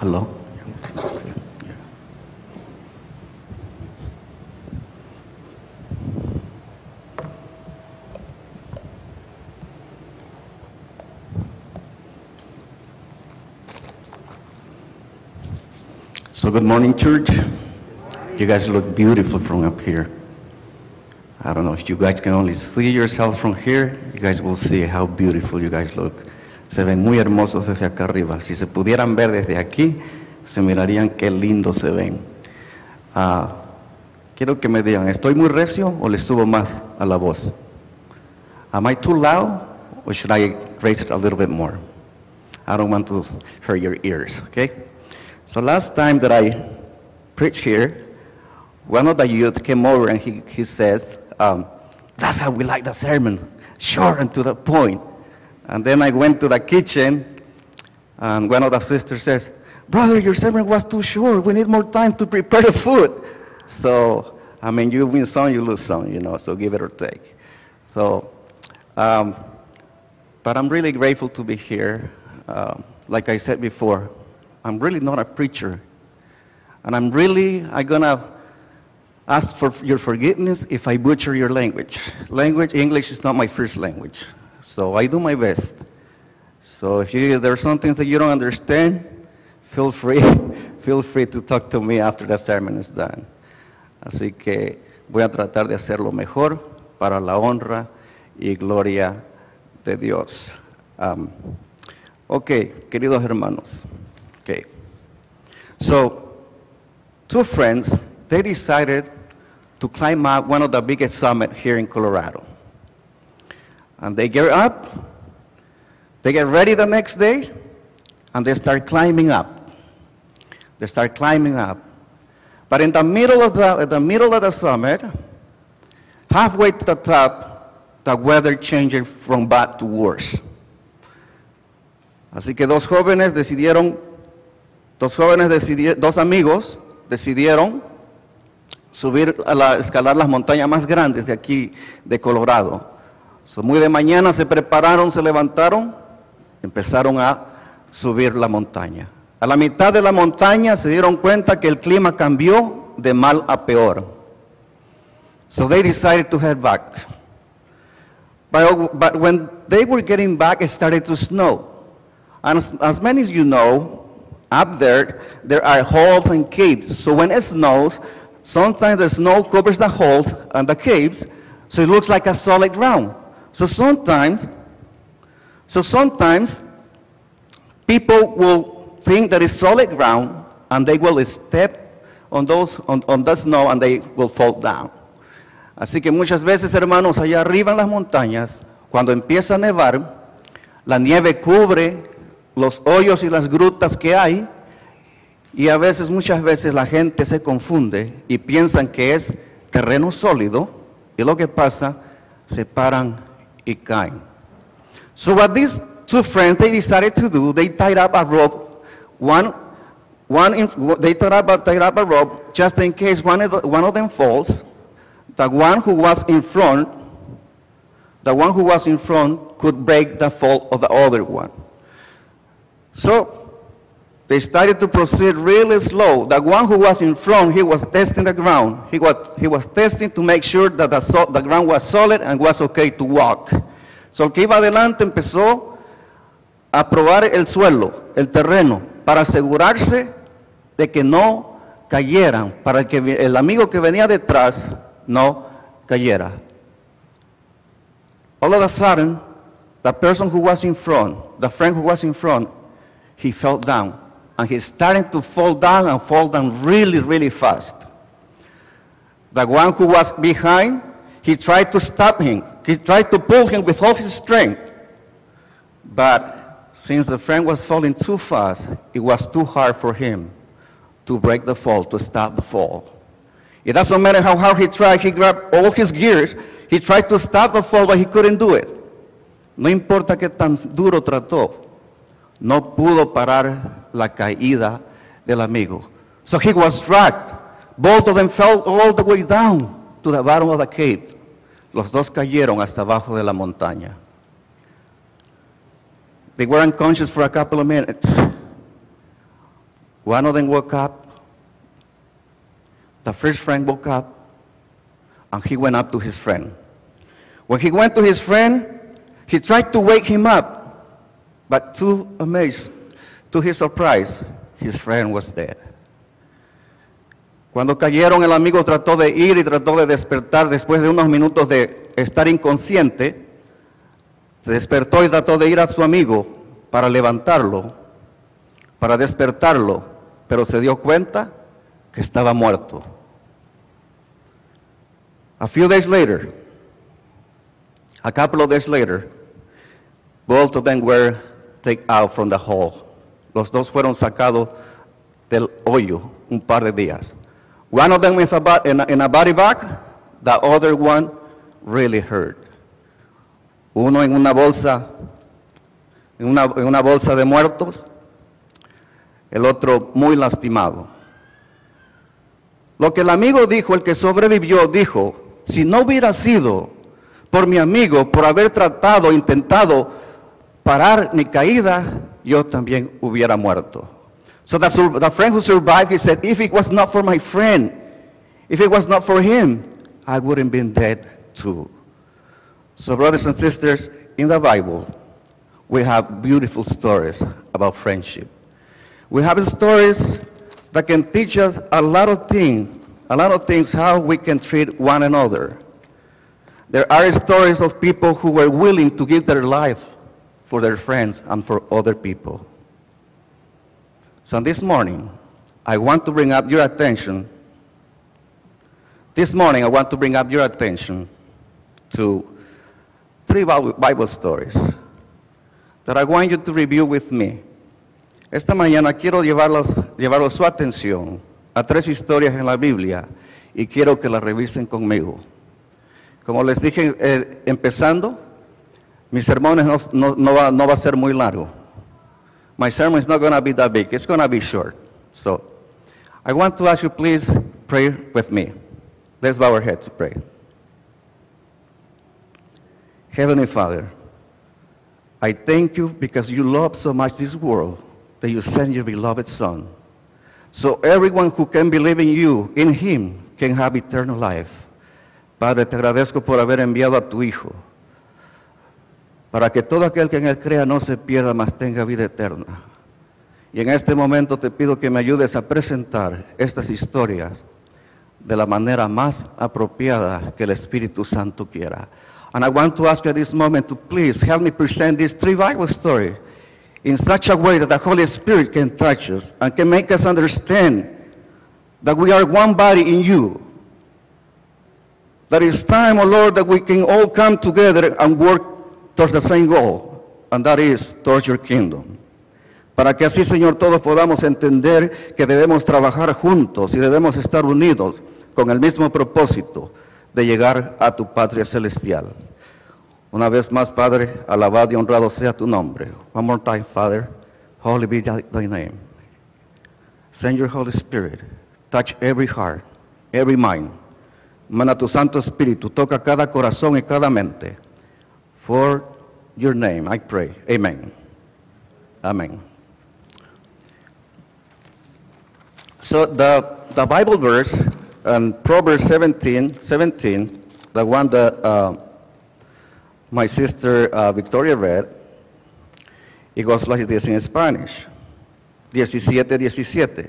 Hello? So good morning, church. You guys look beautiful from up here. I don't know if you guys can only see yourself from here. You guys will see how beautiful you guys look. Se ven muy hermosos desde acá arriba. Si se pudieran ver desde aquí, se mirarían qué lindos se ven. Quiero que me digan, ¿estoy muy recio o le subo más a la voz? Am I too loud or should I raise it a little bit more? I don't want to hurt your ears, okay? So last time that I preached here, one of the youth came over and he says, that's how we like the sermon, short and to the point. And then I went to the kitchen, and one of the sisters says, brother, your sermon was too short. We need more time to prepare the food. So, I mean, you win some, you lose some, you know, so give it or take. So, but I'm really grateful to be here. Like I said before, I'm really not a preacher. And I'm gonna ask for your forgiveness if I butcher your language. English is not my first language. So I do my best. So if there are some things that you don't understand, feel free to talk to me after the sermon is done. Así que voy a tratar de hacerlo mejor para la honra y gloria de Dios. Okay, queridos hermanos. Okay. So, two friends, they decided to climb up one of the biggest summits here in Colorado. And they get up, they get ready the next day, and they start climbing up. They start climbing up. But in the middle of the summit, halfway to the top, the weather changed from bad to worse. Así que dos amigos decidieron escalar las montañas más grandes de aquí, de Colorado. So, muy de mañana se prepararon, se levantaron, empezaron a subir la montaña. A la mitad de la montaña se dieron cuenta que el clima cambió de mal a peor. So they decided to head back. But when they were getting back, it started to snow. And as many as you know, up there are holes and caves. So when it snows, sometimes the snow covers the holes and the caves, so it looks like a solid ground. So sometimes people will think that it's solid ground, and they will step on the snow and they will fall down. Así que muchas veces, hermanos, allá arriba en las montañas, cuando empieza a nevar, la nieve cubre los hoyos y las grutas que hay, y muchas veces la gente se confunde y piensan que es terreno sólido, y lo que pasa, se paran y caen. So what these two friends, they decided to do, they tied up a rope, they tied up a rope just in case one of them falls. The one who was in front could break the fall of the other one. So they started to proceed really slow. The one who was in front, he was testing the ground. He was testing to make sure that the ground was solid and was okay to walk. So el que iba adelante empezó a probar el suelo, el terreno, para asegurarse de que no cayeran, para que el amigo que venía detrás no cayera. All of a sudden, the person who was in front, the friend who was in front, he fell down. And he's starting to fall down really, really fast. The one who was behind, he tried to stop him. He tried to pull him with all his strength. But since the friend was falling too fast, it was too hard for him to break the fall, to stop the fall. It doesn't matter how hard he tried, he grabbed all his gears, he tried to stop the fall, but he couldn't do it. No importa qué tan duro trató, no pudo parar la caída del amigo. So he was dragged. Both of them fell all the way down to the bottom of the cave. Los dos cayeron hasta abajo de la montaña. They were unconscious for a couple of minutes. One of them woke up. The first friend woke up, and he went up to his friend. When he went to his friend, he tried to wake him up, but to his surprise, his friend was dead. Cuando cayeron, el amigo trató de ir y trató de despertar después de unos minutos de estar inconsciente. Se despertó y trató de ir a su amigo para levantarlo, para despertarlo, pero se dio cuenta que estaba muerto. A few days later, a couple of days later, both of them were taken out from the hole. Los dos fueron sacados del hoyo un par de días. One of them in a body bag, the other one really hurt. Uno en una bolsa, en una bolsa de muertos, el otro muy lastimado. Lo que el amigo dijo, el que sobrevivió, dijo, si no hubiera sido por mi amigo, por haber tratado, intentado parar mi caída, yo también hubiera muerto. So the friend who survived, he said, if it was not for my friend, if it was not for him, I wouldn't been dead too. So brothers and sisters, in the Bible, we have beautiful stories about friendship. We have stories that can teach us a lot of things how we can treat one another. There are stories of people who were willing to give their life for their friends and for other people. So this morning, I want to bring up your attention. This morning, I want to bring up your attention to 3 Bible stories that I want you to review with me. Esta mañana quiero llevarlos su atención a 3 historias en la Biblia y quiero que las revisen conmigo. Como les dije empezando, mi sermón no va a ser muy largo. My sermon is not going to be that big. It's going to be short. So I want to ask you, please pray with me. Let's bow our heads to pray. Heavenly Father, I thank you because you love so much this world that you sent your beloved Son. So everyone who can believe in you, in him, can have eternal life. Padre, te agradezco por haber enviado a tu Hijo, para que todo aquel que en él crea no se pierda, mas tenga vida eterna. Y en este momento te pido que me ayudes a presentar estas historias de la manera más apropiada que el Espíritu Santo quiera. And I want to ask you at this moment to please help me present these 3 Bible stories in such a way that the Holy Spirit can touch us and can make us understand that we are one body in you. That it's time, oh Lord, that we can all come together and work towards the same goal, and that is towards your kingdom. Para que así, Señor, todos podamos entender que debemos trabajar juntos y debemos estar unidos con el mismo propósito de llegar a tu patria celestial. Una vez más, Padre, alabado y honrado sea tu nombre. One more time, Father, holy be thy name. Send your Holy Spirit, touch every heart, every mind. Manda tu Santo Espíritu, toca cada corazón y cada mente. For your name, I pray. Amen. Amen. So the Bible verse, Proverbs 17, the one that my sister Victoria read, it goes like this in Spanish. 17:17.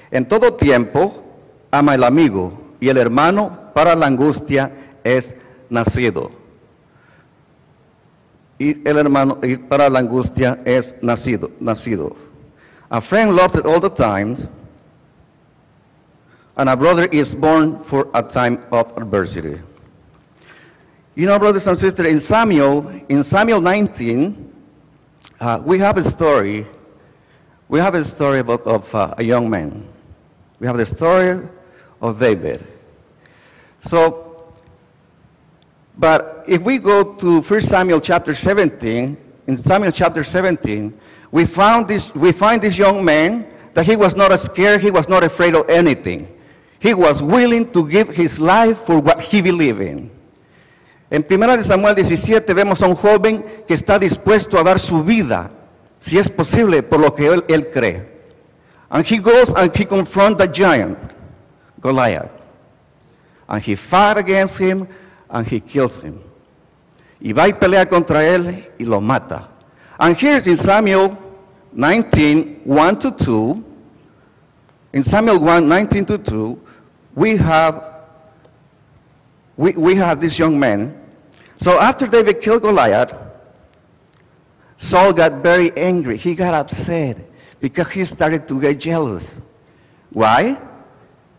En todo tiempo, ama el amigo, y el hermano para la angustia es nacido. Y el hermano para la angustia es nacido. A friend loves at all the times, and a brother is born for a time of adversity. You know, brothers and sisters, in Samuel 19, we have a story of a young man. We have the story of David. So, but if we go to 1 Samuel chapter 17, in Samuel chapter 17, we find this young man that he was not scared, he was not afraid of anything. He was willing to give his life for what he believed in. En 1 Samuel 17 vemos a un joven que está dispuesto a dar su vida, si es posible, por lo que él cree. And he goes and he confronts the giant, Goliath. And he fights against him and he kills him. Y va y pelea contra él y lo mata. And here in Samuel 19, 1 to 2, in Samuel 1, 19 to 2, we have this young man. So after David killed Goliath, Saul got very angry. He got upset because he started to get jealous. Why?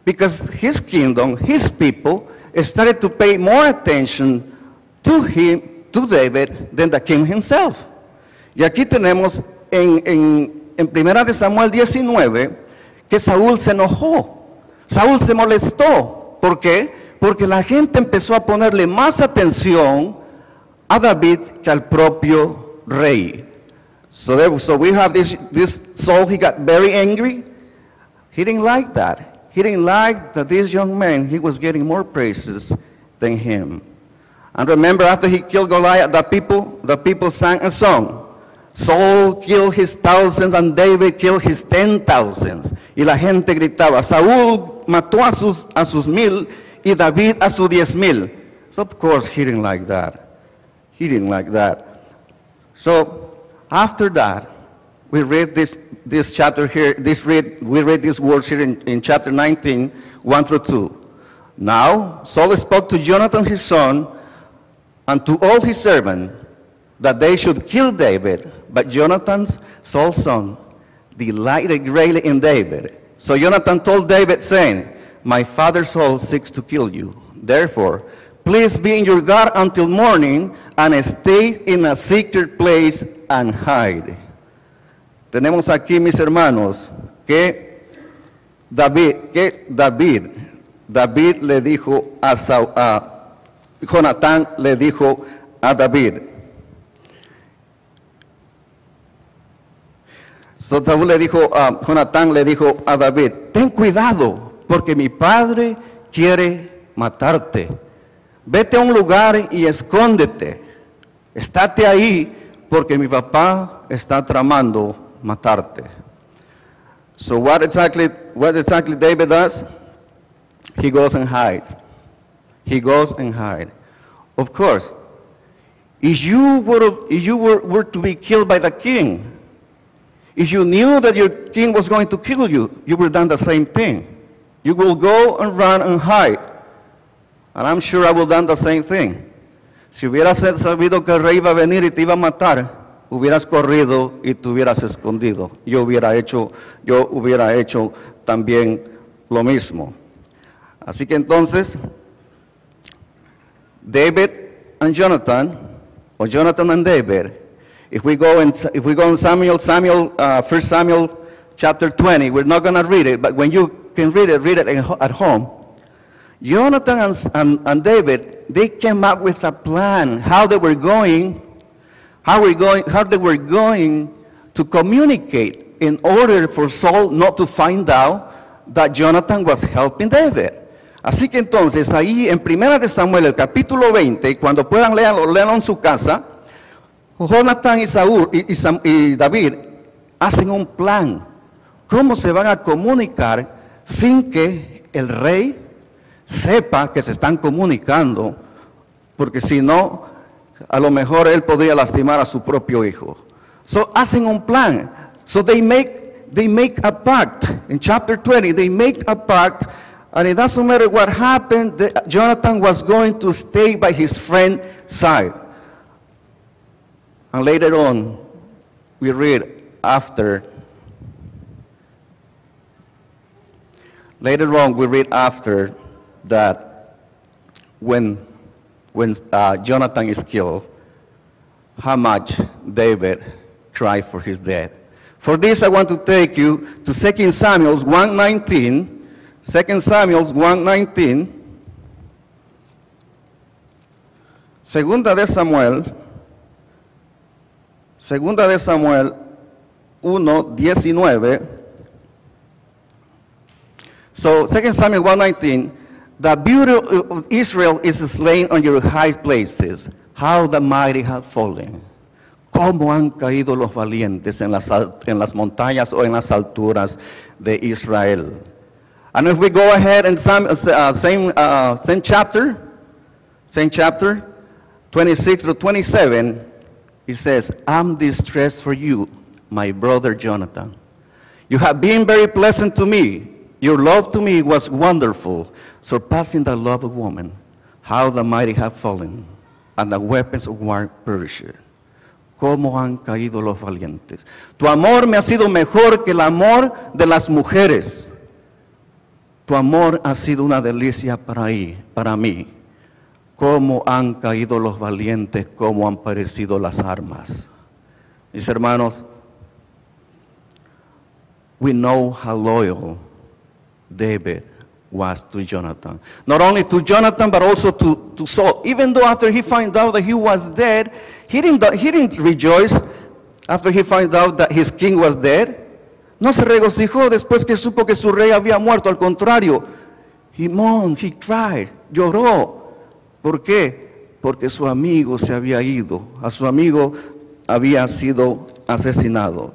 Because his kingdom, his people, started to pay more attention to him, to David, than the king himself. Y aquí tenemos en Primera de Samuel 19 que Saúl se enojó. Saúl se molestó. ¿Por qué? Porque la gente empezó a ponerle más atención a David que al propio rey. So we have this Saul, he got very angry. He didn't like that. He didn't like that this young man, he was getting more praises than him. And remember, after he killed Goliath, the people sang a song. Saul killed his thousands and David killed his 10,000s. Y la gente gritaba, Saúl mató a sus 1,000 y David a sus 10,000. So of course he didn't like that. He didn't like that. So after that, we read this chapter here, we read these words here in chapter 19, 1 through 2. Now Saul spoke to Jonathan his son and to all his servants that they should kill David. But Jonathan, Saul's son, delighted greatly in David. So Jonathan told David, saying, my father Saul seeks to kill you. Therefore, please be in your guard until morning and stay in a secret place and hide. Tenemos aquí, mis hermanos, que David le dijo a Jonatán le dijo a David. So Saúl le dijo, Jonatán le dijo a David, ten cuidado, porque mi padre quiere matarte. Vete a un lugar y escóndete. Estate ahí, porque mi papá está tramando matarte. So what exactly David does? He goes and hides. He goes and hides. Of course, if you were to be killed by the king, if you knew that your king was going to kill you, you would have done the same thing. You will go and run and hide. And I'm sure I would have done the same thing. Si hubieras sabido que el rey iba a venir y te iba a matar, hubieras corrido y te hubieras escondido. Yo hubiera hecho también lo mismo. Así que entonces, David and Jonathan, or Jonathan and David, if we go in Samuel, 1 Samuel chapter 20, we're not going to read it, but when you can read it at home. Jonathan and David, they came up with a plan how they were going to communicate in order for Saul not to find out that Jonathan was helping David. Así que entonces ahí en Primera de Samuel, el capítulo 20, cuando puedan leerlo en su casa, Jonathan y David hacen un plan. ¿Cómo se van a comunicar sin que el rey sepa que se están comunicando? Porque si no, a lo mejor él podría lastimar a su propio hijo. So hacen un plan. So they make a pact. In chapter 20, they make a pact, and it doesn't matter what happened, Jonathan was going to stay by his friend's side. And later on, we read after that when Jonathan is killed, how much David cried for his death. For this, I want to take you to 2 Samuel 1:19. 2 Samuel 1:19. Segunda de Samuel 1:19. So 2 Samuel 1:19, the beauty of Israel is slain on your high places. How the mighty have fallen. cómo han caído los valientes en las montañas o en las alturas de Israel. And if we go ahead in same chapter, 26 to 27, it says, I'm distressed for you, my brother Jonathan. You have been very pleasant to me. Your love to me was wonderful, surpassing the love of woman. How the mighty have fallen, and the weapons of war perished. Cómo han caído los valientes. Tu amor me ha sido mejor que el amor de las mujeres. Tu amor ha sido una delicia para mí. Cómo han caído los valientes, cómo han perecido las armas. Mis hermanos, we know how loyal David was to Jonathan. Not only to Jonathan, but also to Saul. Even though after he found out that he was dead, he didn't rejoice after he found out that his king was dead. No se regocijó después que supo que su rey había muerto. Al contrario, he mourned, he cried, lloró. ¿Por qué? Porque su amigo se había ido. A su amigo había sido asesinado.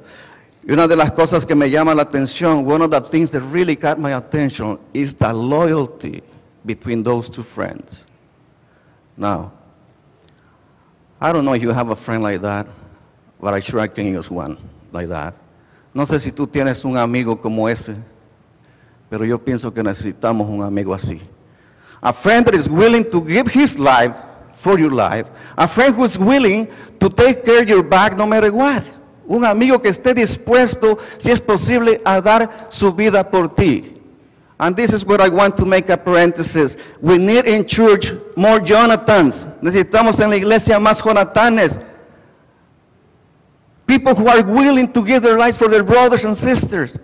Y una de las cosas que me llama la atención, one of the things that really got my attention is the loyalty between those two friends. Now, I don't know if you have a friend like that, but I'm sure I can use one like that. No sé si tú tienes un amigo como ese, pero yo pienso que necesitamos un amigo así. A friend that is willing to give his life for your life. A friend who is willing to take care of your back no matter what. Un amigo que esté dispuesto, si es posible, a dar su vida por ti. And this is where I want to make a parenthesis. We need in church more Jonathans. Necesitamos en la iglesia más Jonatanes. People who are willing to give their lives for their brothers and sisters.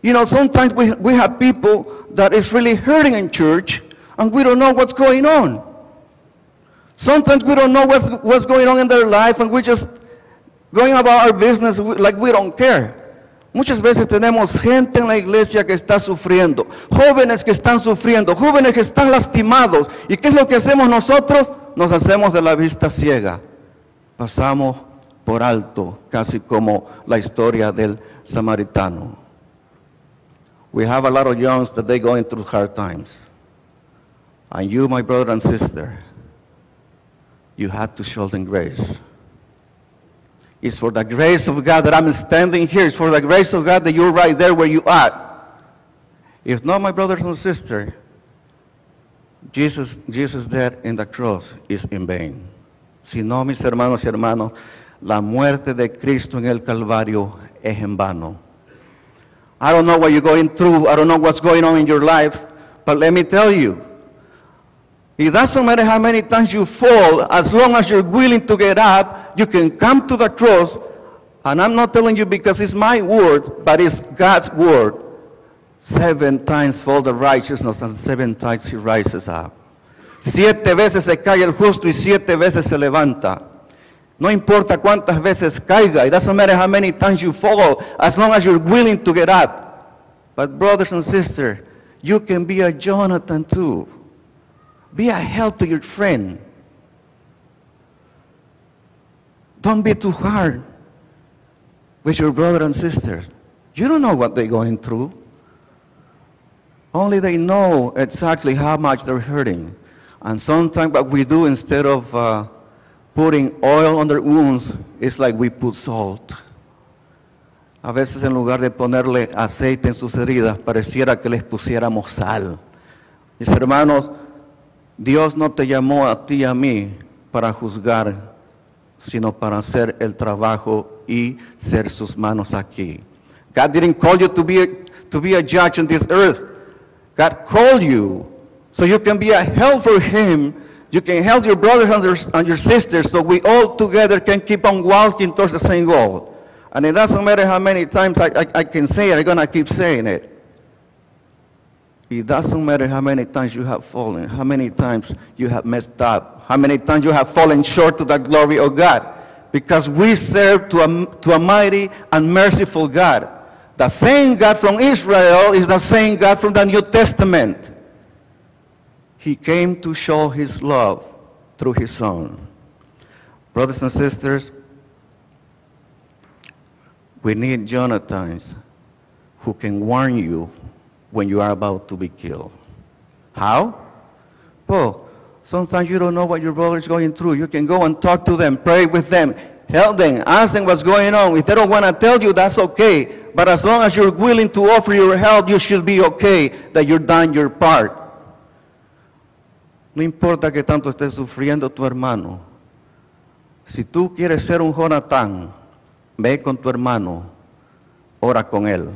You know, sometimes we have people that is really hurting in church, and we don't know what's going on. Sometimes we don't know what's going on in their life, and we're just going about our business like we don't care. Muchas veces tenemos gente en la iglesia que está sufriendo, jóvenes que están sufriendo, jóvenes que están lastimados. ¿Y qué es lo que hacemos nosotros? Nos hacemos de la vista ciega. Pasamos por alto, casi como la historia del samaritano. We have a lot of youngs that they going through hard times. And you, my brother and sister, you have to show them grace. It's for the grace of God that I'm standing here. It's for the grace of God that you're right there where you are. If not, my brothers and sisters, Jesus' death in the cross is in vain. Si no, mis hermanos y hermanos, la muerte de Cristo en el Calvario es en vano. I don't know what you're going through. I don't know what's going on in your life. But let me tell you, it doesn't matter how many times you fall, as long as you're willing to get up, you can come to the cross. And I'm not telling you because it's my word, but it's God's word. 7 times fall the righteousness, and 7 times he rises up. 7 veces se cae el justo y 7 veces se levanta. No importa cuántas veces caiga. It doesn't matter how many times you fall, as long as you're willing to get up. But brothers and sisters, you can be a Jonathan too. Be a help to your friend. Don't be too hard with your brother and sisters. You don't know what they're going through. Only they know exactly how much they're hurting. And sometimes what we do, instead of putting oil on their wounds, it's like we put salt. A veces en lugar de ponerle aceite en sus heridas, pareciera que les pusiéramos sal. Mis hermanos, Dios no te llamó a ti y a mí para juzgar, sino para hacer el trabajo y ser sus manos aquí. God didn't call you to be a judge on this earth. God called you so you can be a help for Him. You can help your brothers and your sisters, so we all together can keep on walking towards the same goal. And it doesn't matter how many times I can say it, I'm going to keep saying it. It doesn't matter how many times you have fallen, how many times you have messed up, how many times you have fallen short to the glory of God. Because we serve to a mighty and merciful God. The same God from Israel is the same God from the New Testament. He came to show His love through His Son. Brothers and sisters, We need Jonathans who can warn you when you are about to be killed. How? Well, sometimes you don't know what your brother is going through. You can go and talk to them, pray with them, help them, ask them what's going on. If they don't want to tell you, that's okay. But as long as you're willing to offer your help, you should be okay, that you've done your part. No importa que tanto esté sufriendo tu hermano. Si tú quieres ser un Jonatán, ve con tu hermano, ora con él,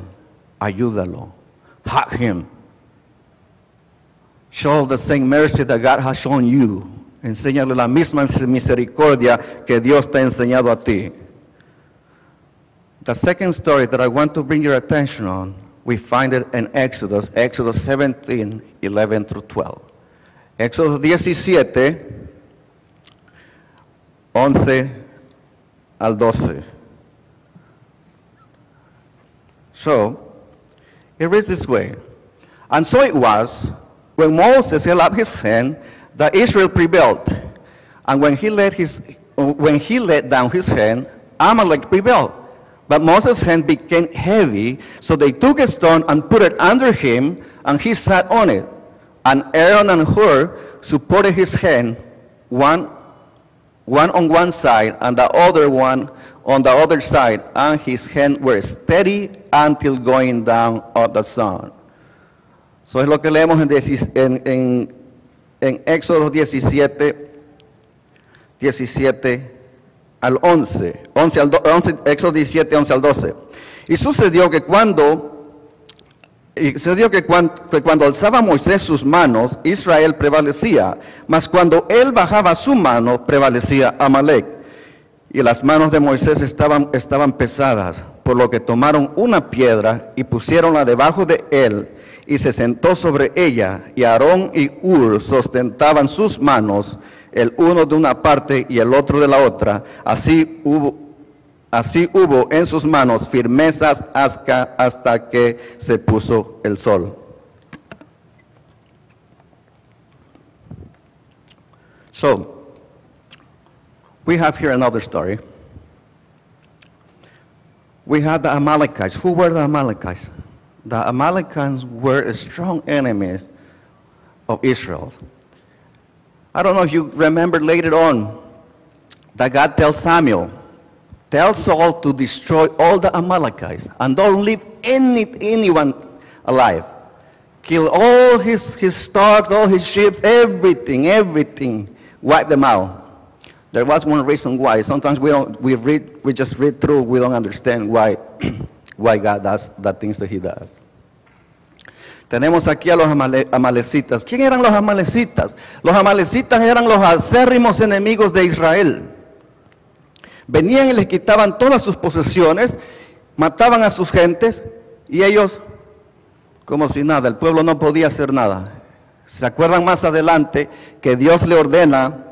ayúdalo, hug him. Show the same mercy that God has shown you. Enséñale la misma misericordia que Dios te ha enseñado a ti. The second story that I want to bring your attention on, we find it in Exodus 17, 11 through 12. Éxodo 17, 11 al 12. So, it reads this way. And so it was, when Moses held up his hand, that Israel prevailed. And when he let down his hand, Amalek prevailed. But Moses' hand became heavy, so they took a stone and put it under him, and he sat on it. And Aaron and Hur supported his hand, one on one side and the other one on the other side, and his hands were steady until going down of the sun. So es lo que leemos en Éxodo 17, 17 al 11, Éxodo 17, 11 al 12. Y sucedió que cuando alzaba Moisés sus manos, Israel prevalecía, mas cuando él bajaba su mano, prevalecía Amalek. Y las manos de Moisés estaban pesadas, por lo que tomaron una piedra y pusieronla debajo de él, y se sentó sobre ella, y Aarón y Hur sostentaban sus manos, el uno de una parte y el otro de la otra. Así hubo en sus manos firmezas hasta que se puso el sol. So, we have here another story. We have the Amalekites. Who were the Amalekites? The Amalekites were strong enemies of Israel. I don't know if you remember later on that God tells Samuel, tell Saul to destroy all the Amalekites and don't leave anyone alive. Kill all his stocks, all his sheep, everything. Wipe them out. There was one reason why. Sometimes we just read through, we don't understand why God does the things that he does. Tenemos aquí a los amalecitas. ¿Quién eran los amalecitas? Los amalecitas eran los acérrimos enemigos de Israel. Venían y les quitaban todas sus posesiones, mataban a sus gentes y ellos, como si nada, el pueblo no podía hacer nada. ¿Se acuerdan más adelante que Dios le ordena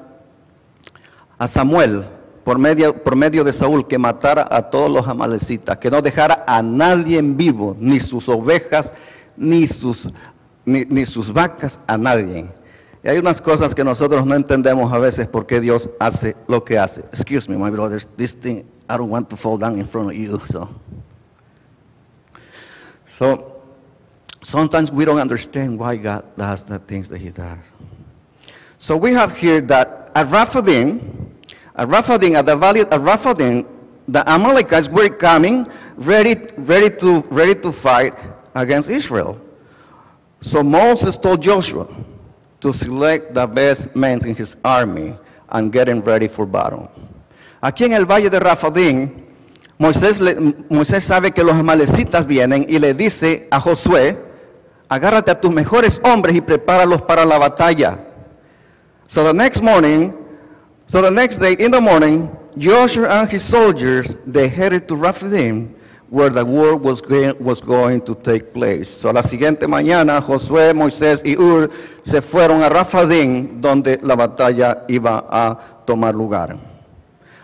a Samuel, por medio de Saúl, que matara a todos los amalecitas, que no dejara a nadie en vivo, ni sus ovejas, ni sus vacas, a nadie? Y hay unas cosas que nosotros no entendemos a veces por qué Dios hace lo que hace. Excuse me, my brothers, this thing, I don't want to fall down in front of you, So, sometimes we don't understand why God does the things that he does. So we have here that at Rephidim, at the valley of Rephidim, the Amalekites were coming, ready to fight against Israel. So Moses told Joshua to select the best men in his army and get them ready for battle. Aquí en el valle de Rephidim, Moisés sabe que los amalecitas vienen y le dice a Josué, agárrate a tus mejores hombres y prepáralos para la batalla. So the next day in the morning, Joshua and his soldiers, they headed to Rephidim, where the war was going to take place. So la siguiente mañana, Josué, Moisés y Hur se fueron a Rephidim, donde la batalla iba a tomar lugar.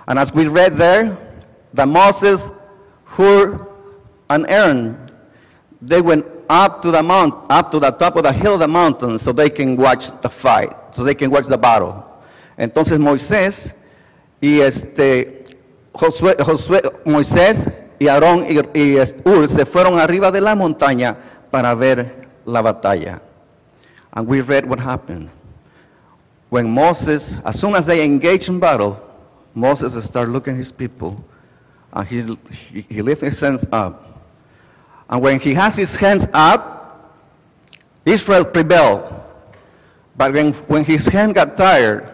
And as we read there, that Moses, Hur, and Aaron, they went up to the top of the hill of the mountain so they can watch the fight, so they can watch the battle. Entonces Moisés y Moisés y Aarón y Ur se fueron arriba de la montaña para ver la batalla. And we read what happened. When Moses, as soon as they engaged in battle, Moses started looking at his people, and he lifted his hands up. And when he has his hands up, Israel prevailed. But when his hand got tired,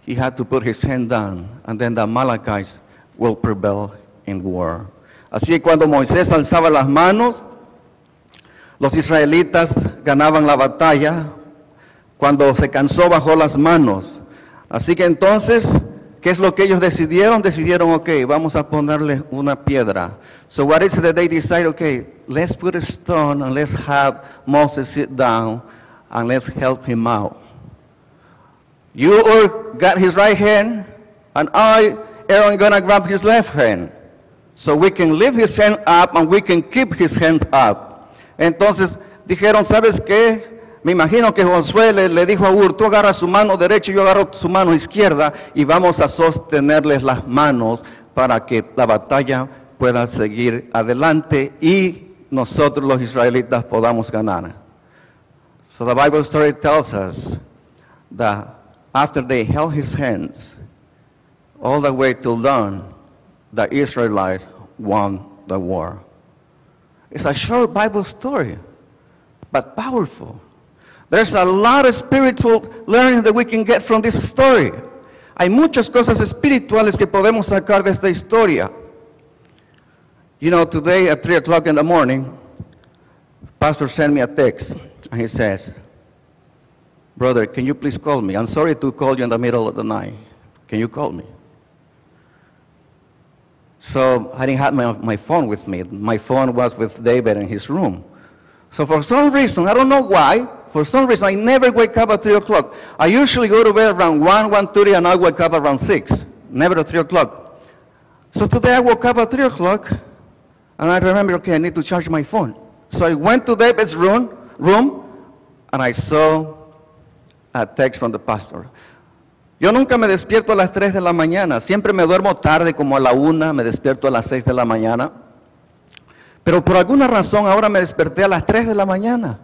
he had to put his hand down, and then the Amalekites will prevail in war. Así que cuando Moisés alzaba las manos, los israelitas ganaban la batalla. Cuando se cansó, bajó las manos. Así que entonces, ¿qué es lo que ellos decidieron? Decidieron, okay, vamos a ponerle una piedra. So what is it that they decide? Okay, let's put a stone and let's have Moses sit down and let's help him out. You got his right hand, and Aaron, gonna grab his left hand. So we can lift his hand up and we can keep his hands up. Entonces dijeron, ¿sabes qué? Me imagino que Josué le dijo a Ur, tú agarras su mano derecha y yo agarro su mano izquierda y vamos a sostenerles las manos para que la batalla pueda seguir adelante y nosotros los israelitas podamos ganar. So the Bible story tells us that after they held his hands all the way till dawn, the Israelites won the war. It's a short Bible story, but powerful. There's a lot of spiritual learning that we can get from this story. Hay muchas cosas espirituales que podemos sacar de esta historia. You know, today at 3 o'clock in the morning, Pastor sent me a text, and he says, brother, can you please call me? I'm sorry to call you in the middle of the night. Can you call me? So I didn't have my phone with me. My phone was with David in his room. So for some reason, I don't know why, for some reason, I never wake up at 3 o'clock. I usually go to bed around 1:30, and I wake up around 6, never at 3 o'clock. So today I woke up at 3 o'clock, and I remember, okay, I need to charge my phone. So I went to David's room, and I saw a text from the pastor. Yo nunca me despierto a las 3 de la mañana. Siempre me duermo tarde, como a la 1, me despierto a las 6 de la mañana. Pero por alguna razón ahora me desperté a las 3 de la mañana.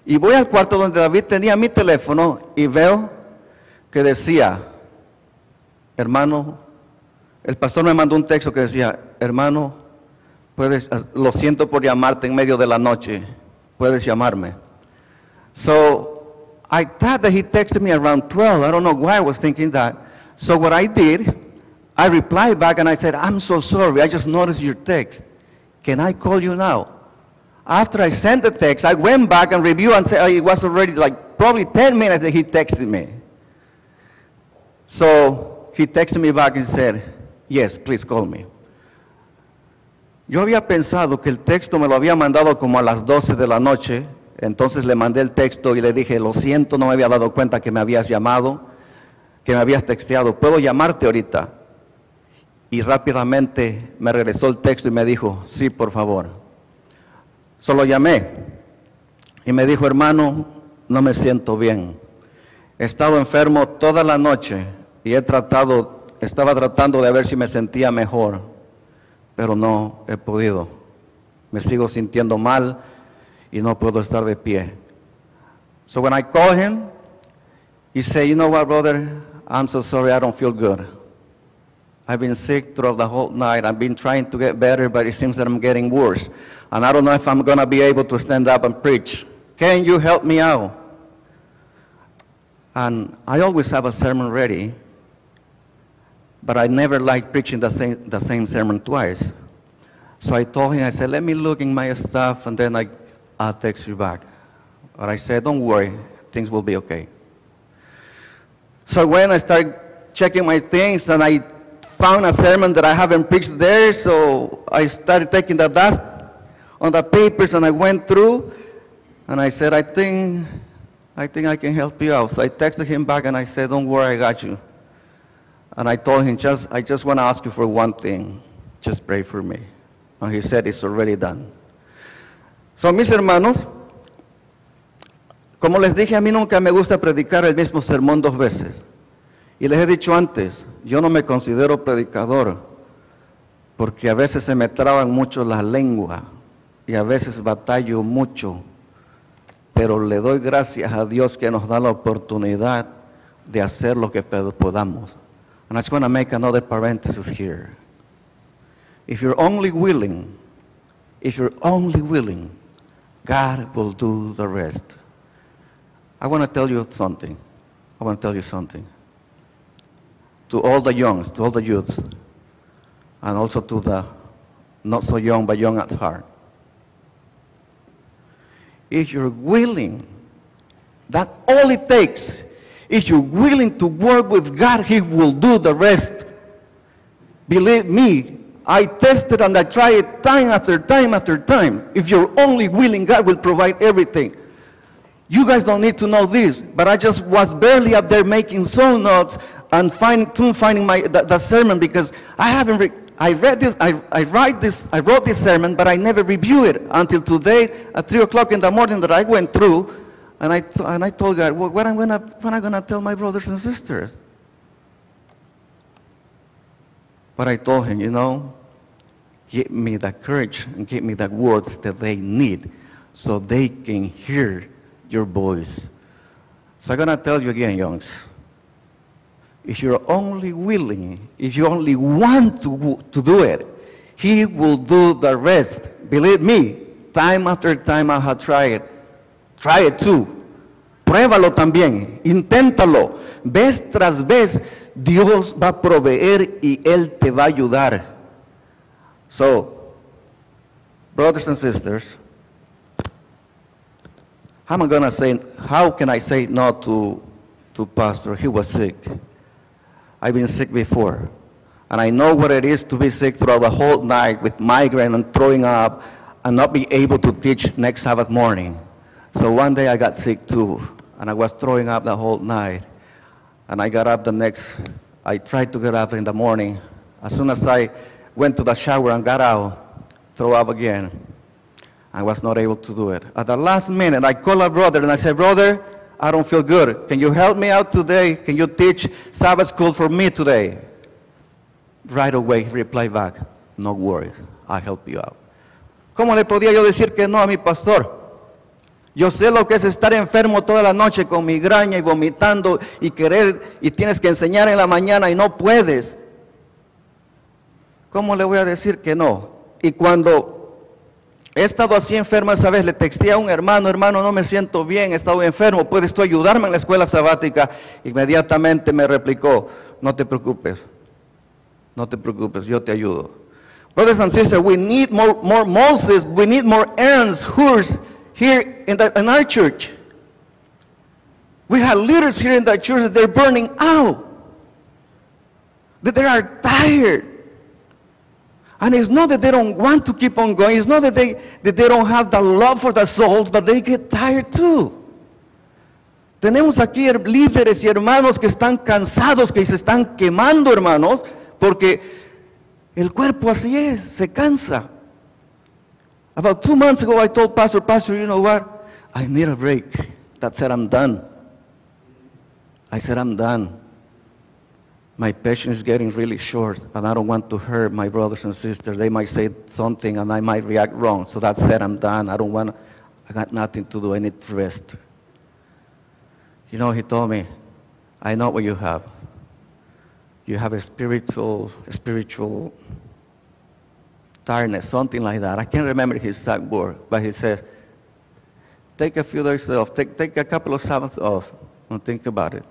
Y voy al cuarto donde David tenía mi teléfono y veo que decía, hermano, el pastor me mandó un texto que decía, hermano, lo siento por llamarte en medio de la noche, puedes llamarme. So I thought that he texted me around 12. I don't know why I was thinking that. So what I did, I replied back and I said, I'm so sorry, I just noticed your text. Can I call you now? After I sent the text, I went back and reviewed and said, it was already like probably 10 minutes that he texted me. So he texted me back and said, yes, please call me. Yo había pensado que el texto me lo había mandado como a las 12 de la noche, entonces le mandé el texto y le dije, lo siento, no me había dado cuenta que me habías llamado, que me habías texteado, ¿puedo llamarte ahorita? Y rápidamente me regresó el texto y me dijo, sí, por favor. Solo llamé y me dijo, hermano, no me siento bien. He estado enfermo toda la noche y estaba tratando de ver si me sentía mejor, pero no he podido. Me sigo sintiendo mal y no puedo estar de pie. So when I called him, he said, you know what, brother, I'm so sorry, I don't feel good. I've been sick throughout the whole night. I've been trying to get better, but it seems that I'm getting worse. And I don't know if I'm going to be able to stand up and preach. Can you help me out? And I always have a sermon ready, but I never like preaching the same sermon twice. So I told him, I said, let me look in my stuff, and then I'll text you back. But I said, don't worry, things will be okay. So when I started checking my things, and I found a sermon that I haven't preached there, so I started taking the dust on the papers, and I went through, and I said, I think I can help you out. So I texted him back, and I said, don't worry, I got you. And I told him, I just want to ask you for one thing. Just pray for me. And he said, it's already done. So, mis hermanos, como les dije, a mí nunca me gusta predicar el mismo sermón 2 veces. Y les he dicho antes, yo no me considero predicador, porque a veces se me traban mucho la lengua y a veces batallo mucho, pero le doy gracias a Dios que nos da la oportunidad de hacer lo que podamos. And I just want to make another parenthesis here. If you're only willing, God will do the rest. I want to tell you something. To all the youngs, to all the youths, and also to the not so young but young at heart. If you're willing, that's all it takes. If you're willing to work with God, He will do the rest. Believe me, I tested and I tried it time after time after time. If you're only willing, God will provide everything. You guys don't need to know this, but I just was barely up there making some notes and finding the sermon, because I wrote this sermon, but I never reviewed it until today at 3 o'clock in the morning that I went through, and I told God, well, what am I gonna tell my brothers and sisters? But I told Him, give me the courage and give me the words that they need so they can hear your voice. So I'm gonna tell you again, youngs. If you're only willing, if you only want to do it, He will do the rest. Believe me, time after time I have tried it. Try it too. Pruébalo también. Inténtalo. Vez tras vez, Dios va a proveer y Él te va a ayudar. So, brothers and sisters, how can I say no to Pastor? He was sick. I've been sick before. And I know what it is to be sick throughout the whole night with migraine and throwing up and not be able to teach next Sabbath morning. So one day I got sick too, and I was throwing up the whole night. And I got up I tried to get up in the morning. As soon as I went to the shower and got out, throw up again. I was not able to do it. At the last minute, I called a brother and I said, brother, I don't feel good. Can you help me out today? Can you teach Sabbath school for me today? Right away, he replied back, no worries, I'll help you out. ¿Cómo le podía yo decir que no a mi pastor? Yo sé lo que es estar enfermo toda la noche con migraña y vomitando y tienes que enseñar en la mañana y no puedes. ¿Cómo le voy a decir que no? Y cuando he estado así enfermo esa vez, le texté a un hermano, no me siento bien, he estado enfermo, ¿puedes tú ayudarme en la escuela sabática? Inmediatamente me replicó, no te preocupes, yo te ayudo. Brothers and sisters, we need more Moses, we need more Aaron's, Hurs here in our church. We have leaders here in the church that they're burning out, that they are tired. And it's not that they don't want to keep on going. It's not that they don't have the love for the souls, but they get tired too. Tenemos aquí líderes y hermanos que están cansados, que se están quemando, hermanos, porque el cuerpo así es, se cansa. About 2 months ago, I told Pastor, you know what? I need a break. That said, I'm done. I said, I'm done. My patience is getting really short, and I don't want to hurt my brothers and sisters. They might say something, and I might react wrong. So that said, I'm done. I got nothing to do. I need to rest. He told me, I know what you have. You have a spiritual tiredness, something like that. I can't remember his exact word, but he said, take a few days off, take a couple of Sabbaths off, and think about it.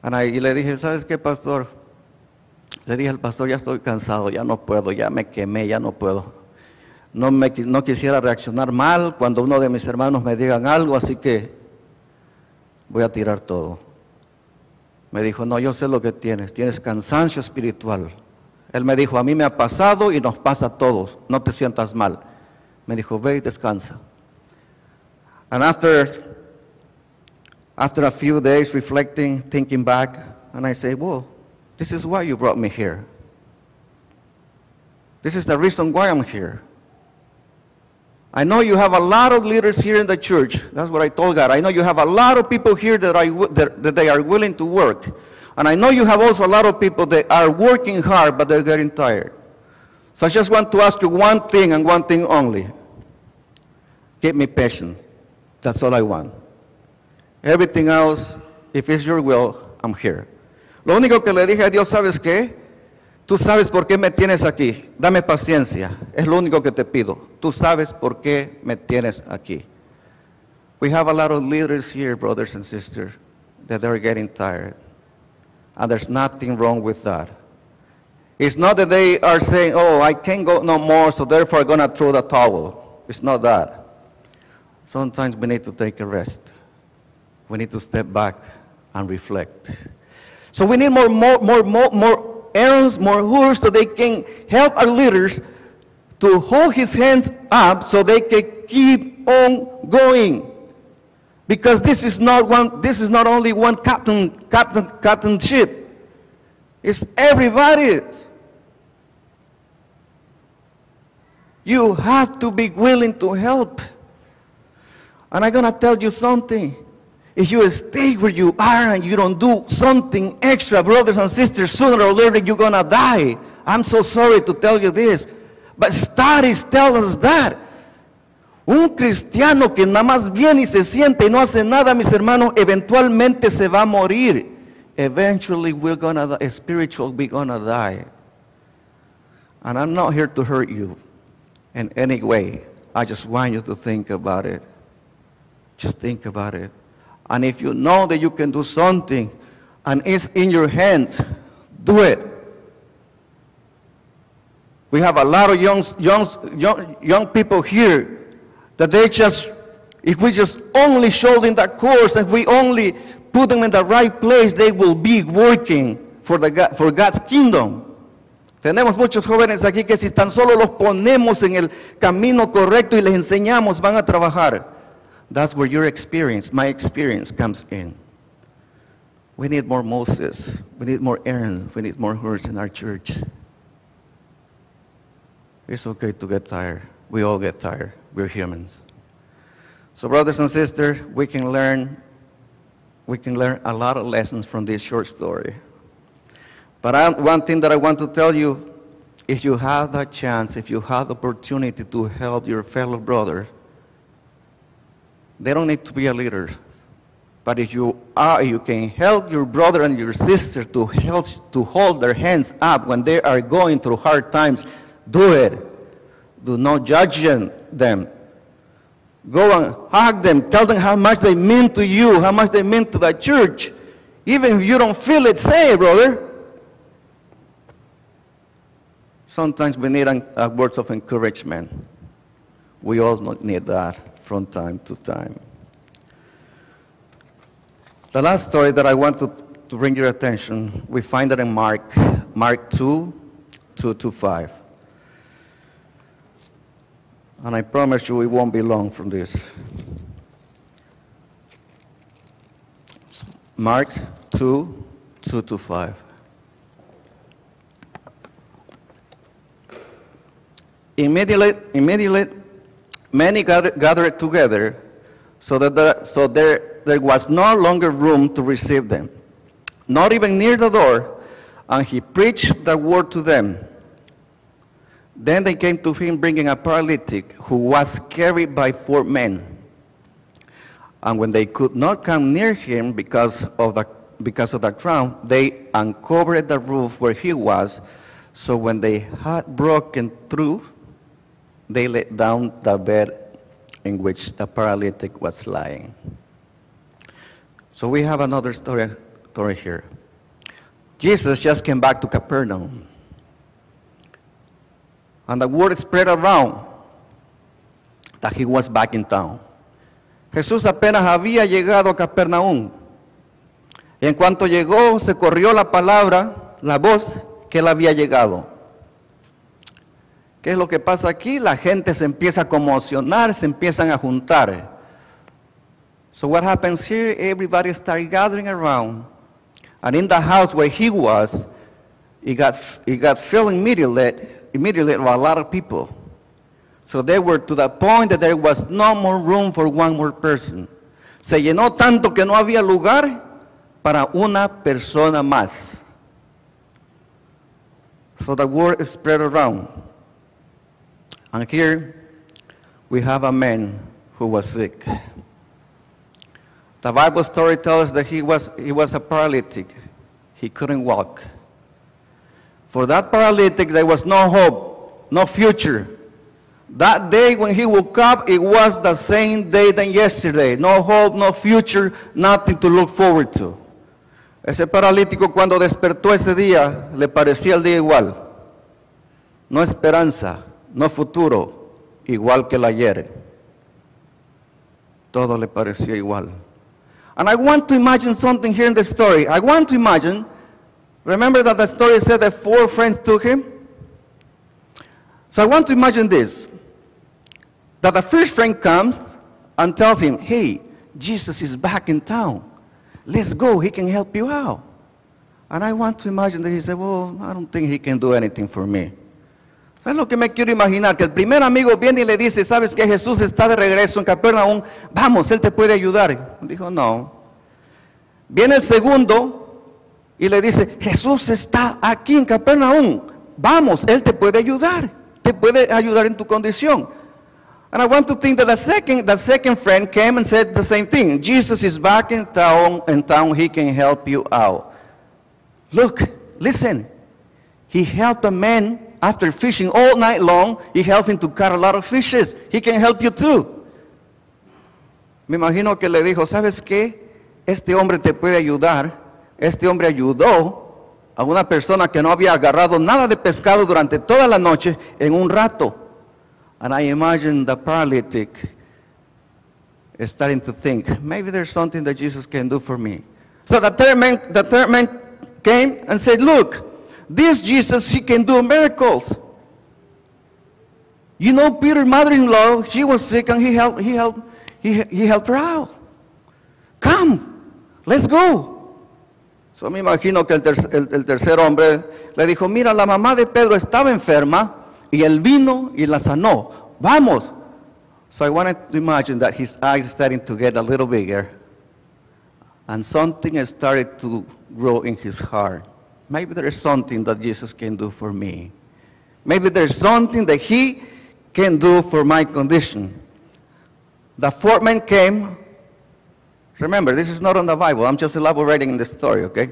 Y le dije, ¿sabes qué, pastor? Le dije al pastor, ya estoy cansado, ya no puedo, ya me quemé, ya no puedo. No quisiera reaccionar mal cuando uno de mis hermanos me digan algo, así que voy a tirar todo. Me dijo, no, yo sé lo que tienes cansancio espiritual. Él me dijo, a mí me ha pasado y nos pasa a todos, no te sientas mal. Me dijo, ve y descansa. And after a few days reflecting, thinking back, and I say, well, this is why you brought me here. This is the reason why I'm here. I know you have a lot of leaders here in the church. That's what I told God. I know you have a lot of people here that they are willing to work. And I know you have also a lot of people that are working hard, but they're getting tired. So I just want to ask you one thing and one thing only. Give me patience. That's all I want. Everything else, if it's your will, I'm here. Lo único que le dije a Dios, ¿sabes qué? Tú sabes por qué me tienes aquí. Dame paciencia. Es lo único que te pido. Tú sabes por qué me tienes aquí. We have a lot of leaders here, brothers and sisters, that they're getting tired. And there's nothing wrong with that. It's not that they are saying, oh, I can't go no more, so therefore I'm going to throw the towel. It's not that. Sometimes we need to take a rest. We need to step back and reflect. So we need more Aarons, more Hurs, so they can help our leaders to hold his hands up so they can keep on going. Because this is not only one captainship. It's everybody's. You have to be willing to help. And I'm going to tell you something. If you stay where you are and you don't do something extra, brothers and sisters, sooner or later you're going to die. I'm so sorry to tell you this. But studies tell us that. Un cristiano que nada más viene y se siente y no hace nada, mis hermanos, eventualmente se va a morir. Eventually we're going to die, spiritual, we're going to die. And I'm not here to hurt you in any way. I just want you to think about it. Just think about it. And if you know that you can do something and it's in your hands, do it. We have a lot of young people here that they just, if we just only show them that course, if we only put them in the right place, they will be working for God's kingdom. Tenemos muchos jóvenes aquí que si tan solo los ponemos en el camino correcto y les enseñamos, van a trabajar. That's where your experience, my experience, comes in. We need more Moses. We need more Aaron. We need more Hurs in our church. It's okay to get tired. We all get tired. We're humans. So brothers and sisters, we can learn a lot of lessons from this short story. But one thing that I want to tell you, if you have that chance, if you have the opportunity to help your fellow brothers, they don't need to be a leader. But if you can help your brother and your sister to hold their hands up when they are going through hard times, do it. Do not judge them. Go and hug them. Tell them how much they mean to you, how much they mean to the church. Even if you don't feel it, say it, brother. Sometimes we need words of encouragement. We all need that from time to time. The last story that I want to bring your attention, we find it in Mark 2:2-5. And I promise you it won't be long from this. Mark 2:2-5. Immediately, many gathered together, so there was no longer room to receive them, not even near the door, and he preached the word to them. Then they came to him bringing a paralytic who was carried by 4 men. And when they could not come near him because of the crowd, they uncovered the roof where he was. So when they had broken through, they let down the bed in which the paralytic was lying. So we have another story here. Jesus just came back to Capernaum. And the word spread around that he was back in town. Jesús apenas había llegado a Capernaum. Y en cuanto llegó, se corrió la palabra, la voz, que él había llegado. ¿Qué es lo que pasa aquí? La gente se empieza a conmocionar, se empiezan a juntar. So what happens here? Everybody started gathering around. And in the house where he was, it got filled immediately with a lot of people. So they were to the point that there was no more room for one more person. Se llenó tanto que no había lugar para una persona más. So the word spread around And here we have a man who was sick. The Bible story tells us that he was a paralytic. He couldn't walk. For that paralytic, there was no hope, no future. That day when he woke up, it was the same day than yesterday. No hope, no future, nothing to look forward to. Ese paralítico cuando despertó ese día, le parecía el día igual. No esperanza, no futuro, igual que el ayer. Todo le parecía igual. And I want to imagine something here in the story. I want to imagine, remember that the story said that 4 friends took him? So I want to imagine this, that the first friend comes and tells him, hey, Jesus is back in town. Let's go, he can help you out. And I want to imagine that he said, well, I don't think he can do anything for me. ¿Sabes lo que me quiero imaginar? Que el primer amigo viene y le dice, ¿sabes que Jesús está de regreso en Capernaum? Vamos, él te puede ayudar. Dijo, no. Viene el segundo y le dice, Jesús está aquí en Capernaum. Vamos, él te puede ayudar. Te puede ayudar en tu condición. And I want to think that the second friend came and said the same thing. Jesus is back in town, he can help you out. Look, listen. He helped a man after fishing all night long. He helped him to catch a lot of fishes. He can help you too. Me imagino que le dijo, ¿sabes qué? Este hombre te puede ayudar. Este hombre ayudó a una persona que no había agarrado nada de pescado durante toda la noche en un rato. And I imagine the paralytic is starting to think, maybe there's something that Jesus can do for me. So the third man came and said, look, this Jesus, he can do miracles. You know, Peter's mother-in-law, she was sick and he helped her out. Come, let's go. So me imagino que el tercer hombre le dijo, mira, la mamá de Pedro estaba enferma y él vino y la sanó. Vamos. So I wanted to imagine that his eyes starting to get a little bigger and something has started to grow in his heart. Maybe there is something that Jesus can do for me. Maybe there's something that he can do for my condition. The fourth man came. Remember, this is not on the Bible. I'm just elaborating in the story, okay?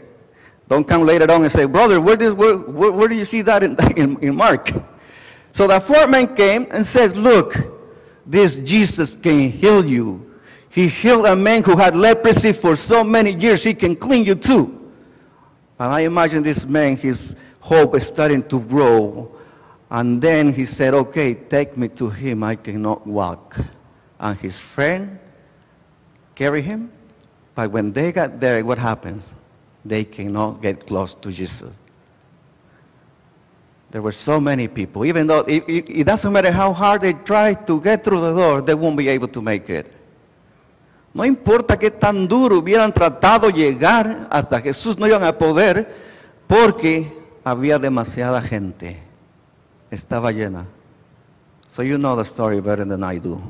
Don't come later on and say, brother, where do you see that in Mark? So the fourth man came and says, look, this Jesus can heal you. He healed a man who had leprosy for so many years. He can clean you too. And I imagine this man, his hope is starting to grow. And then he said, okay, take me to him. I cannot walk. And his friend carried him. But when they got there, what happens? They cannot get close to Jesus. There were so many people. Even though it doesn't matter how hard they try to get through the door, they won't be able to make it. No importa qué tan duro hubieran tratado llegar hasta Jesús, no iban a poder porque había demasiada gente. Estaba llena. So you know the story better than I do.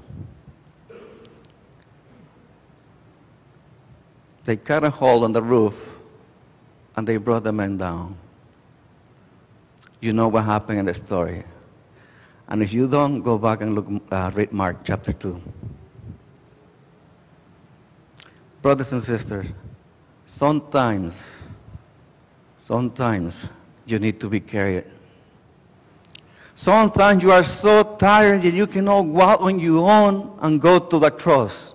They cut a hole in the roof and they brought the man down. You know what happened in the story. And if you don't, go back and read Mark chapter 2. Brothers and sisters, sometimes you need to be carried. Sometimes you are so tired that you cannot walk on your own and go to the cross.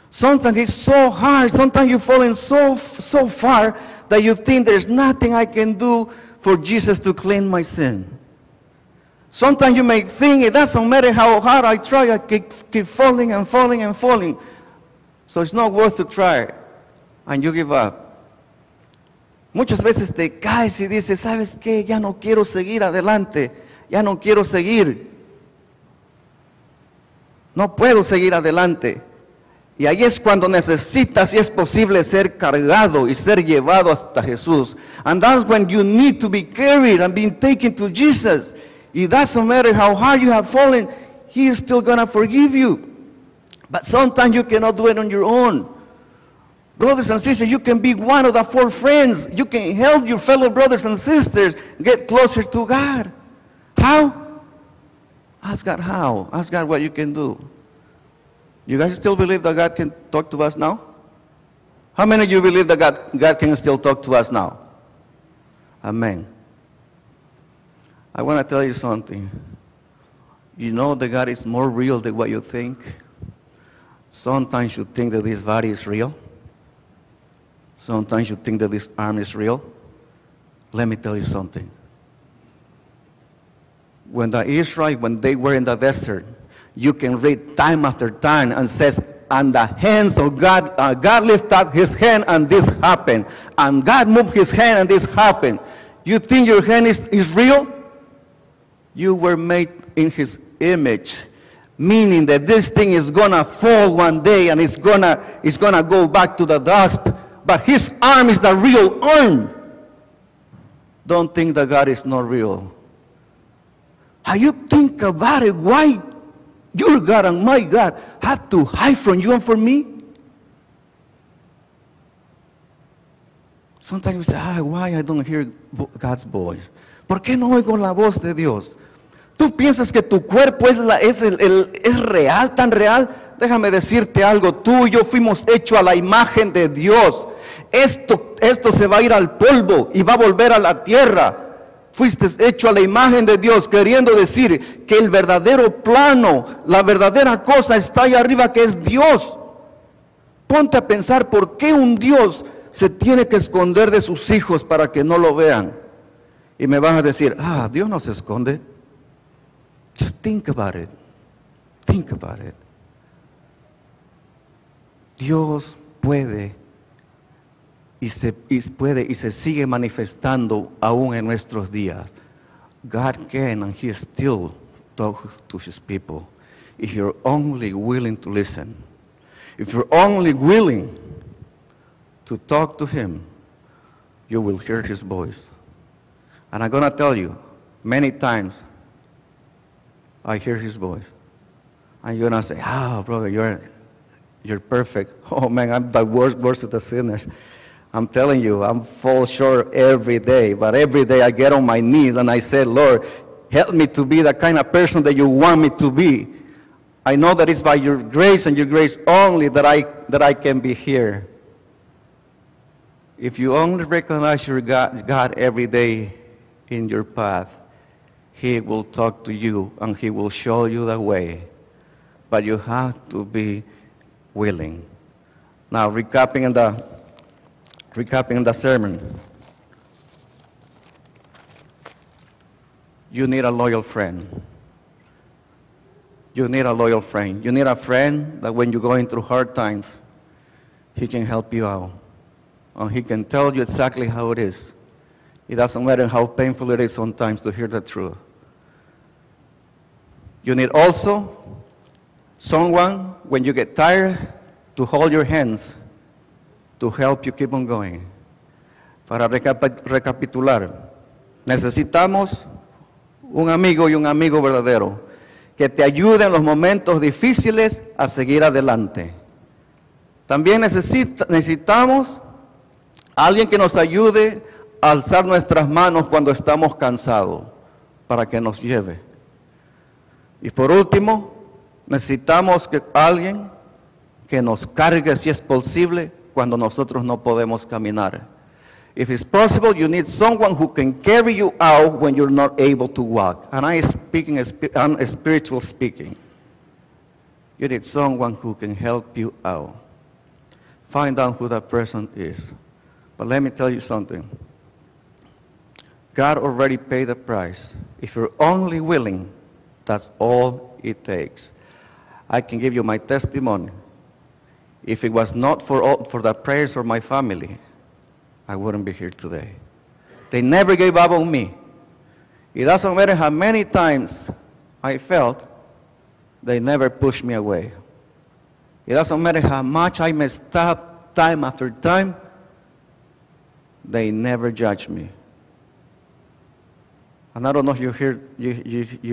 Sometimes it's so hard. Sometimes you're falling so far that you think there's nothing I can do for Jesus to clean my sin. Sometimes you may think it doesn't matter how hard I try, I keep falling and falling and falling. So it's not worth to try, and you give up. Muchas veces te caes y dices, ¿sabes qué? Ya no quiero seguir adelante, ya no quiero seguir. No puedo seguir adelante. Y ahí es cuando necesitas, si es posible, ser cargado y ser llevado hasta Jesús. And that's when you need to be carried and being taken to Jesus. It doesn't matter how hard you have fallen, He is still going to forgive you. But sometimes you cannot do it on your own. Brothers and sisters, you can be one of the 4 friends. You can help your fellow brothers and sisters get closer to God. How? Ask God how. Ask God what you can do. You guys still believe that God can talk to us now? How many of you believe that God can still talk to us now? Amen. I want to tell you something. You know that God is more real than what you think. Sometimes you think that this body is real. Sometimes you think that this arm is real. Let me tell you something. When the Israelites, when they were in the desert, you can read time after time and says, and the hands of God, God lifted up his hand and this happened. And God moved his hand and this happened. You think your hand is real? You were made in his image, meaning that this thing is gonna fall one day and it's gonna go back to the dust. But his arm is the real arm. Don't think that God is not real. How you think about it, why your God and my God have to hide from you and from me? Sometimes we say, why I don't hear God's voice? ¿Por qué no oigo la voz de Dios? ¿Tú piensas que tu cuerpo es real, tan real? Déjame decirte algo, tú y yo fuimos hechos a la imagen de Dios. Esto se va a ir al polvo y va a volver a la tierra. Fuiste hecho a la imagen de Dios, queriendo decir que el verdadero plano, la verdadera cosa está ahí arriba, que es Dios. Ponte a pensar por qué un Dios se tiene que esconder de sus hijos para que no lo vean. Y me vas a decir, Dios no se esconde. Just think about it. Think about it. Dios puede y se sigue manifestando aún en nuestros días. God can and he still talks to his people if you're only willing to listen. If you're only willing to talk to him, you will hear his voice. And I'm going to tell you, many times I hear his voice. And you're going to say, brother, you're perfect. Oh man, I'm the worst of the sinners. I'm telling you, I'm fall short every day. But every day I get on my knees and I say, Lord, help me to be the kind of person that you want me to be. I know that it's by your grace and your grace only that I can be here. If you only recognize your God every day in your path, he will talk to you and he will show you the way. But you have to be willing. Now, recapping the sermon. You need a loyal friend. You need a loyal friend. You need a friend that when you're going through hard times, he can help you out. And he can tell you exactly how it is. It doesn't matter how painful it is sometimes to hear the truth. You need also someone, when you get tired, to hold your hands, to help you keep on going. Para recapitular, necesitamos un amigo y un amigo verdadero que te ayude en los momentos difíciles a seguir adelante. También necesitamos alguien que nos ayude a alzar nuestras manos cuando estamos cansados, para que nos lleve. Y por último, necesitamos alguien que nos cargue, si es posible, cuando nosotros no podemos caminar. If it's possible, you need someone who can carry you out when you're not able to walk. And I'm spiritual speaking. You need someone who can help you out. Find out who that person is. But let me tell you something. God already paid the price. If you're only willing, that's all it takes. I can give you my testimony. If it was not for the prayers of my family, I wouldn't be here today. They never gave up on me. It doesn't matter how many times I felt, they never pushed me away. It doesn't matter how much I messed up time after time, they never judged me. And I don't know if you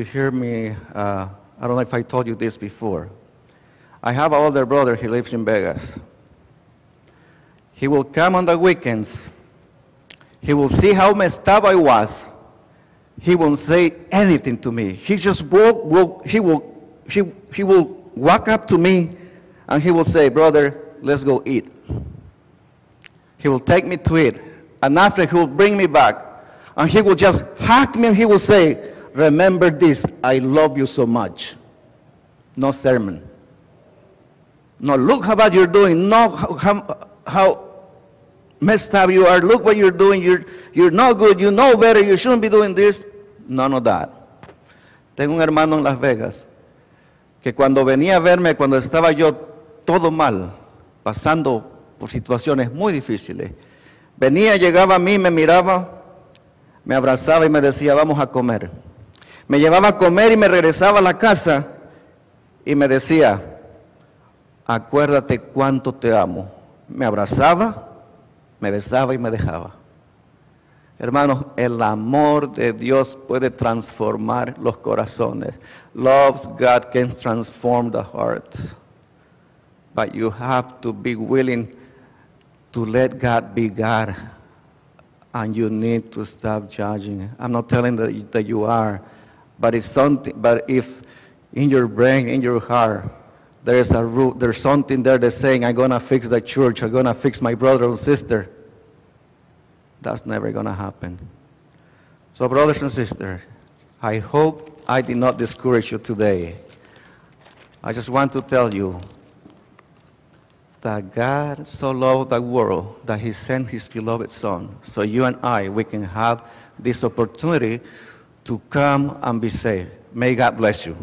hear me, I don't know if I told you this before. I have an older brother, he lives in Vegas. He will come on the weekends. He will see how messed up I was. he won't say anything to me. He just he will walk up to me and he will say, brother, let's go eat. He will take me to eat. And after he will bring me back. And he will just hug me and he will say, remember this, I love you so much. No sermon. No, look how bad you're doing. No, how messed up you are. Look what you're doing. You're not good. You know better. You shouldn't be doing this. None of that. Tengo un hermano en Las Vegas que cuando venía a verme, cuando estaba yo todo mal, pasando por situaciones muy difíciles, venía, llegaba a mí, me miraba, me abrazaba y me decía, vamos a comer. Me llevaba a comer y me regresaba a la casa y me decía, acuérdate cuánto te amo. Me abrazaba, me besaba y me dejaba. Hermanos, el amor de Dios puede transformar los corazones. Love God can transform the heart. But you have to be willing to let God be God. And you need to stop judging. I'm not telling that you are, but it's something. But if in your brain, in your heart, there's something there that's saying, I'm gonna fix the church, I'm gonna fix my brother or sister, that's never gonna happen. So brothers and sisters, I hope I did not discourage you today. I just want to tell you that God so loved the world that he sent his beloved Son. So you and I, we can have this opportunity to come and be saved. May God bless you.